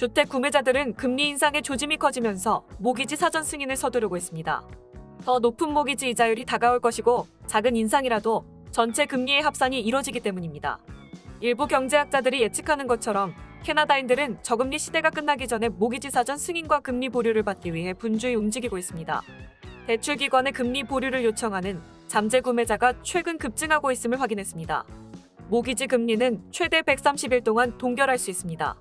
주택 구매자들은 금리 인상의 조짐이 커지면서 모기지 사전 승인을 서두르고 있습니다. 더 높은 모기지 이자율이 다가올 것이고 작은 인상이라도 전체 금리의 합산이 이뤄지기 때문입니다. 일부 경제학자들이 예측하는 것처럼 캐나다인들은 저금리 시대가 끝나기 전에 모기지 사전 승인과 금리 보류를 받기 위해 분주히 움직이고 있습니다. 대출기관의 금리 보류를 요청하는 잠재 구매자가 최근 급증하고 있음을 확인했습니다. 모기지 금리는 최대 130일 동안 동결할 수 있습니다.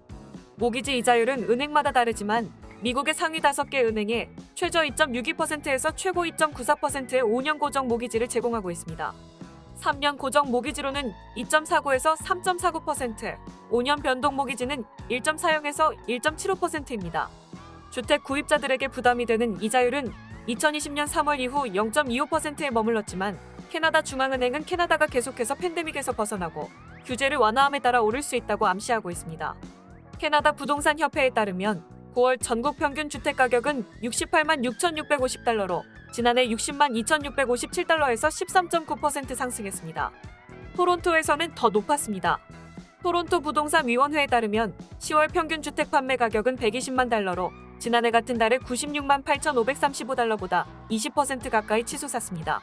모기지 이자율은 은행마다 다르지만 미국의 상위 5개 은행에 최저 2.62%에서 최고 2.94%의 5년 고정 모기지를 제공하고 있습니다. 3년 고정 모기지로는 2.49에서 3.49%, 5년 변동 모기지는 1.40에서 1.75%입니다. 주택 구입자들에게 부담이 되는 이자율은 2020년 3월 이후 0.25%에 머물렀지만 캐나다 중앙은행은 캐나다가 계속해서 팬데믹에서 벗어나고 규제를 완화함에 따라 오를 수 있다고 암시하고 있습니다. 캐나다 부동산 협회에 따르면 9월 전국 평균 주택 가격은 68만 6,650달러로 지난해 60만 2,657달러에서 13.9% 상승했습니다. 토론토에서는 더 높았습니다. 토론토 부동산 위원회에 따르면 10월 평균 주택 판매 가격은 120만 달러로 지난해 같은 달에 96만 8,535달러보다 20% 가까이 치솟았습니다.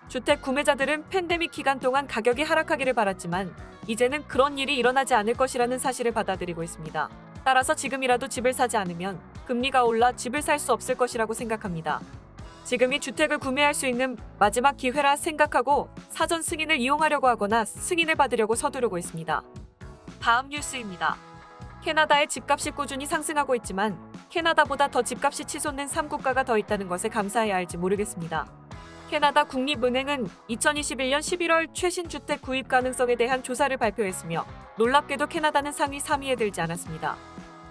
주택 구매자들은 팬데믹 기간 동안 가격이 하락하기를 바랐지만 이제는 그런 일이 일어나지 않을 것이라는 사실을 받아들이고 있습니다. 따라서 지금이라도 집을 사지 않으면 금리가 올라 집을 살 수 없을 것이라고 생각합니다. 지금이 주택을 구매할 수 있는 마지막 기회라 생각하고 사전 승인을 이용하려고 하거나 승인을 받으려고 서두르고 있습니다. 다음 뉴스입니다. 캐나다의 집값이 꾸준히 상승하고 있지만 캐나다보다 더 집값이 치솟는 3국가가 더 있다는 것에 감사해야 할지 모르겠습니다. 캐나다 국립은행은 2021년 11월 최신 주택 구입 가능성에 대한 조사를 발표했으며 놀랍게도 캐나다는 상위 3위에 들지 않았습니다.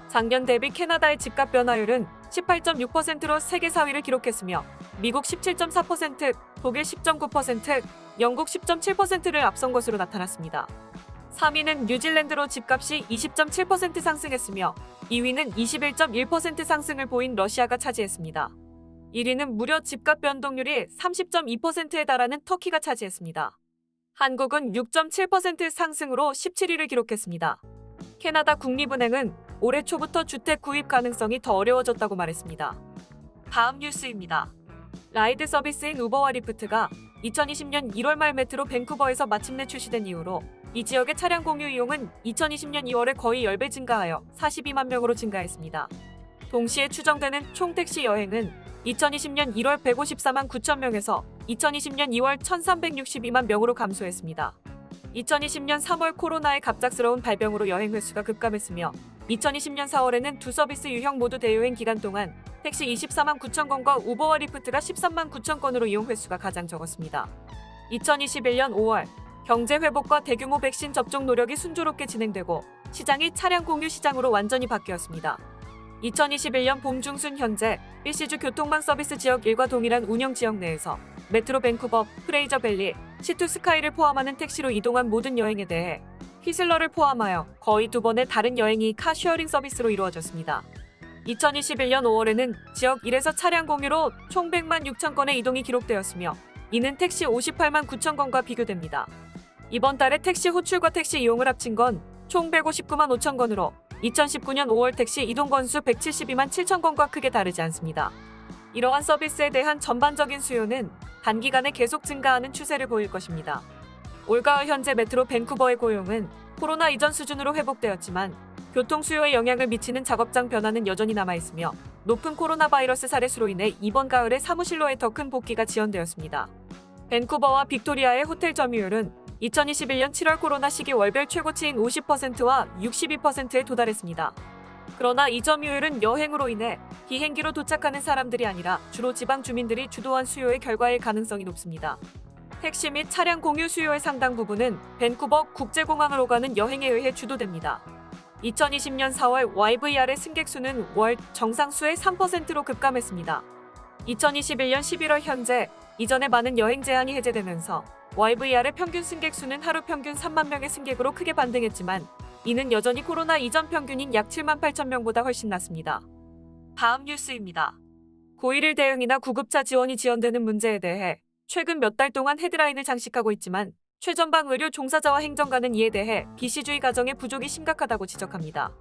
작년 대비 캐나다의 집값 변화율은 18.6%로 세계 4위를 기록했으며 미국 17.4%, 독일 10.9%, 영국 10.7%를 앞선 것으로 나타났습니다. 3위는 뉴질랜드로 집값이 20.7% 상승했으며 2위는 21.1% 상승을 보인 러시아가 차지했습니다. 1위는 무려 집값 변동률이 30.2%에 달하는 터키가 차지했습니다. 한국은 6.7% 상승으로 17위를 기록했습니다. 캐나다 국립은행은 올해 초부터 주택 구입 가능성이 더 어려워졌다고 말했습니다. 다음 뉴스입니다. 라이드 서비스인 우버와 리프트가 2020년 1월 말 메트로 밴쿠버에서 마침내 출시된 이후로 이 지역의 차량 공유 이용은 2020년 2월에 거의 10배 증가하여 42만 명으로 증가했습니다. 동시에 추정되는 총 택시 여행은 2020년 1월 154만 9천 명에서 2020년 2월 1362만 명으로 감소했습니다. 2020년 3월 코로나의 갑작스러운 발병으로 여행 횟수가 급감했으며 2020년 4월에는 두 서비스 유형 모두 대여행 기간 동안 택시 24만 9천 건과 우버와 리프트가 13만 9천 건으로 이용 횟수가 가장 적었습니다. 2021년 5월 경제 회복과 대규모 백신 접종 노력이 순조롭게 진행되고 시장이 차량 공유 시장으로 완전히 바뀌었습니다. 2021년 봄 중순 현재 일시주 교통망 서비스 지역 1과 동일한 운영 지역 내에서 메트로 밴쿠버, 프레이저 밸리, 시투 스카이를 포함하는 택시로 이동한 모든 여행에 대해 휘슬러를 포함하여 거의 2번의 다른 여행이 카쉐어링 서비스로 이루어졌습니다. 2021년 5월에는 지역 1에서 차량 공유로 총 100만 6천 건의 이동이 기록되었으며 이는 택시 58만 9천 건과 비교됩니다. 이번 달에 택시 호출과 택시 이용을 합친 건 총 159만 5천 건으로 2019년 5월 택시 이동 건수 172만 7천 건과 크게 다르지 않습니다. 이러한 서비스에 대한 전반적인 수요는 단기간에 계속 증가하는 추세를 보일 것입니다. 올가을 현재 메트로 밴쿠버의 고용은 코로나 이전 수준으로 회복되었지만 교통 수요에 영향을 미치는 작업장 변화는 여전히 남아있으며 높은 코로나 바이러스 사례 수로 인해 이번 가을에 사무실로의 더 큰 복귀가 지연되었습니다. 밴쿠버와 빅토리아의 호텔 점유율은 2021년 7월 코로나 시기 월별 최고치인 50%와 62%에 도달했습니다. 그러나 이 점유율은 여행으로 인해 비행기로 도착하는 사람들이 아니라 주로 지방 주민들이 주도한 수요의 결과일 가능성이 높습니다. 택시 및 차량 공유 수요의 상당 부분은 밴쿠버 국제공항으로 가는 여행에 의해 주도됩니다. 2020년 4월 YVR의 승객 수는 월 정상 수의 3%로 급감했습니다. 2021년 11월 현재 이전에 많은 여행 제한이 해제되면서 YVR의 평균 승객 수는 하루 평균 3만 명의 승객으로 크게 반등했지만 이는 여전히 코로나 이전 평균인 약 7만 8천 명보다 훨씬 낮습니다. 다음 뉴스입니다. 고1 대응이나 구급차 지원이 지연되는 문제에 대해 최근 몇 달 동안 헤드라인을 장식하고 있지만 최전방 의료 종사자와 행정가는 이에 대해 비시주의 가정의 부족이 심각하다고 지적합니다.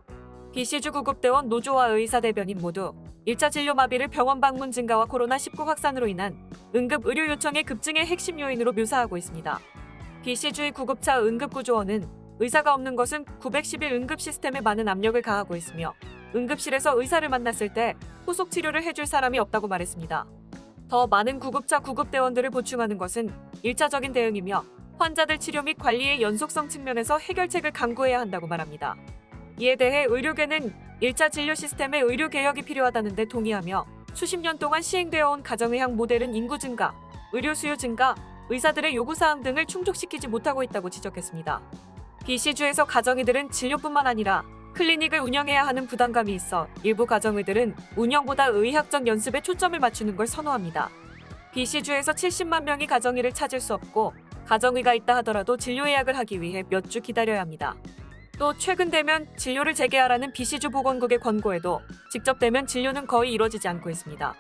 BC주 구급대원 노조와 의사 대변인 모두 1차 진료 마비를 병원 방문 증가와 코로나19 확산으로 인한 응급 의료 요청의 급증의 핵심 요인으로 묘사하고 있습니다. BC주의 구급차 응급구조원은 의사가 없는 것은 911 응급 시스템에 많은 압력을 가하고 있으며 응급실에서 의사를 만났을 때 후속 치료를 해줄 사람이 없다고 말했습니다. 더 많은 구급차 구급대원들을 보충하는 것은 1차적인 대응이며 환자들 치료 및 관리의 연속성 측면에서 해결책을 강구해야 한다고 말합니다. 이에 대해 의료계는 1차 진료 시스템의 의료 개혁이 필요하다는 데 동의하며 수십 년 동안 시행되어 온 가정의학 모델은 인구 증가, 의료 수요 증가, 의사들의 요구사항 등을 충족시키지 못하고 있다고 지적했습니다. BC주에서 가정의들은 진료뿐만 아니라 클리닉을 운영해야 하는 부담감이 있어 일부 가정의들은 운영보다 의학적 연습에 초점을 맞추는 걸 선호합니다. BC주에서 70만 명이 가정의를 찾을 수 없고 가정의가 있다 하더라도 진료 예약을 하기 위해 몇 주 기다려야 합니다. 또 최근 되면 진료를 재개하라는 BC주 보건국의 권고에도 직접 되면 진료는 거의 이뤄지지 않고 있습니다.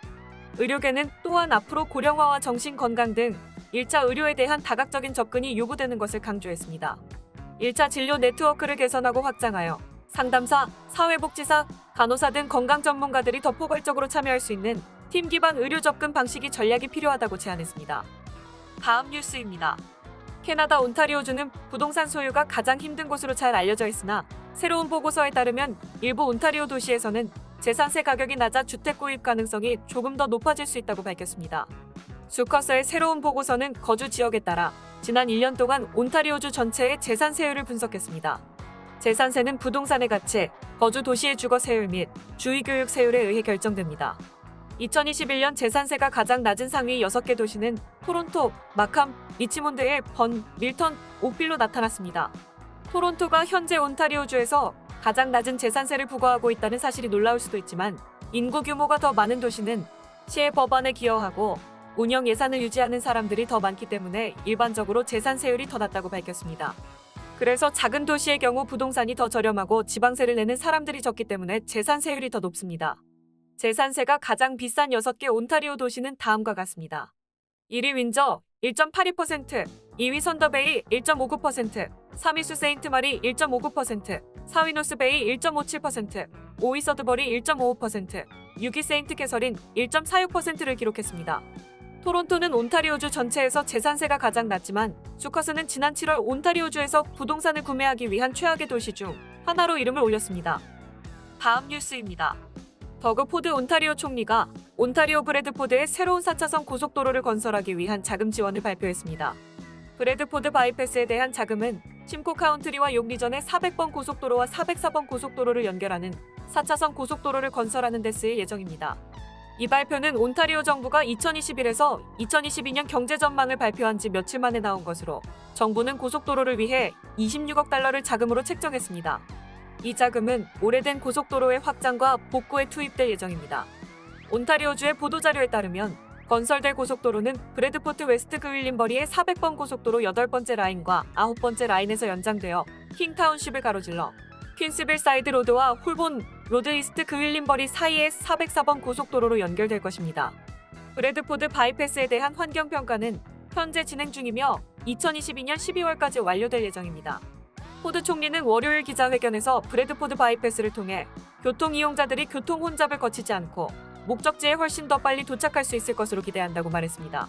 의료계는 또한 앞으로 고령화와 정신건강 등 1차 의료에 대한 다각적인 접근이 요구되는 것을 강조했습니다. 1차 진료 네트워크를 개선하고 확장하여 상담사, 사회복지사, 간호사 등 건강 전문가들이 더 포괄적으로 참여할 수 있는 팀 기반 의료 접근 방식이 전략이 필요하다고 제안했습니다. 다음 뉴스입니다. 캐나다 온타리오주는 부동산 소유가 가장 힘든 곳으로 잘 알려져 있으나 새로운 보고서에 따르면 일부 온타리오 도시에서는 재산세 가격이 낮아 주택 구입 가능성이 조금 더 높아질 수 있다고 밝혔습니다. 수커스의 새로운 보고서는 거주 지역에 따라 지난 1년 동안 온타리오주 전체의 재산세율을 분석했습니다. 재산세는 부동산의 가치, 거주 도시의 주거세율 및 주의교육세율에 의해 결정됩니다. 2021년 재산세가 가장 낮은 상위 6개 도시는 토론토, 마캄, 리치몬드 1, 번, 밀턴, 오필로 나타났습니다. 토론토가 현재 온타리오주에서 가장 낮은 재산세를 부과하고 있다는 사실이 놀라울 수도 있지만 인구 규모가 더 많은 도시는 시의 법안에 기여하고 운영 예산을 유지하는 사람들이 더 많기 때문에 일반적으로 재산세율이 더 낮다고 밝혔습니다. 그래서 작은 도시의 경우 부동산이 더 저렴하고 지방세를 내는 사람들이 적기 때문에 재산세율이 더 높습니다. 재산세가 가장 비싼 6개 온타리오 도시는 다음과 같습니다. 1위 윈저 1.82%, 2위 선더베이 1.59%, 3위 수세인트마리 1.59%, 4위 노스베이 1.57%, 5위 서드버리 1.55%, 6위 세인트 캐서린 1.46%를 기록했습니다. 토론토는 온타리오주 전체에서 재산세가 가장 낮지만 수커스는 지난 7월 온타리오주에서 부동산을 구매하기 위한 최악의 도시 중 하나로 이름을 올렸습니다. 다음 뉴스입니다. 더그 포드 온타리오 총리가 온타리오 브래드포드에 새로운 4차선 고속도로를 건설하기 위한 자금 지원을 발표했습니다. 브래드포드 바이패스에 대한 자금은 심코 카운트리와 용리전의 400번 고속도로와 404번 고속도로를 연결하는 4차선 고속도로를 건설하는 데 쓰일 예정입니다. 이 발표는 온타리오 정부가 2021에서 2022년 경제 전망을 발표한 지 며칠 만에 나온 것으로 정부는 고속도로를 위해 26억 달러를 자금으로 책정했습니다. 이 자금은 오래된 고속도로의 확장과 복구에 투입될 예정입니다. 온타리오주의 보도자료에 따르면 건설될 고속도로는 브래드포트 웨스트 그윌린버리의 400번 고속도로 8번째 라인과 9번째 라인에서 연장되어 킹타운십을 가로질러 퀸스빌 사이드 로드와 홀본 로드 이스트 그윌린버리 사이의 404번 고속도로로 연결될 것입니다. 브래드포드 바이패스에 대한 환경평가는 현재 진행 중이며 2022년 12월까지 완료될 예정입니다. 포드 총리는 월요일 기자회견에서 브래드포드 바이패스를 통해 교통 이용자들이 교통 혼잡을 거치지 않고 목적지에 훨씬 더 빨리 도착할 수 있을 것으로 기대한다고 말했습니다.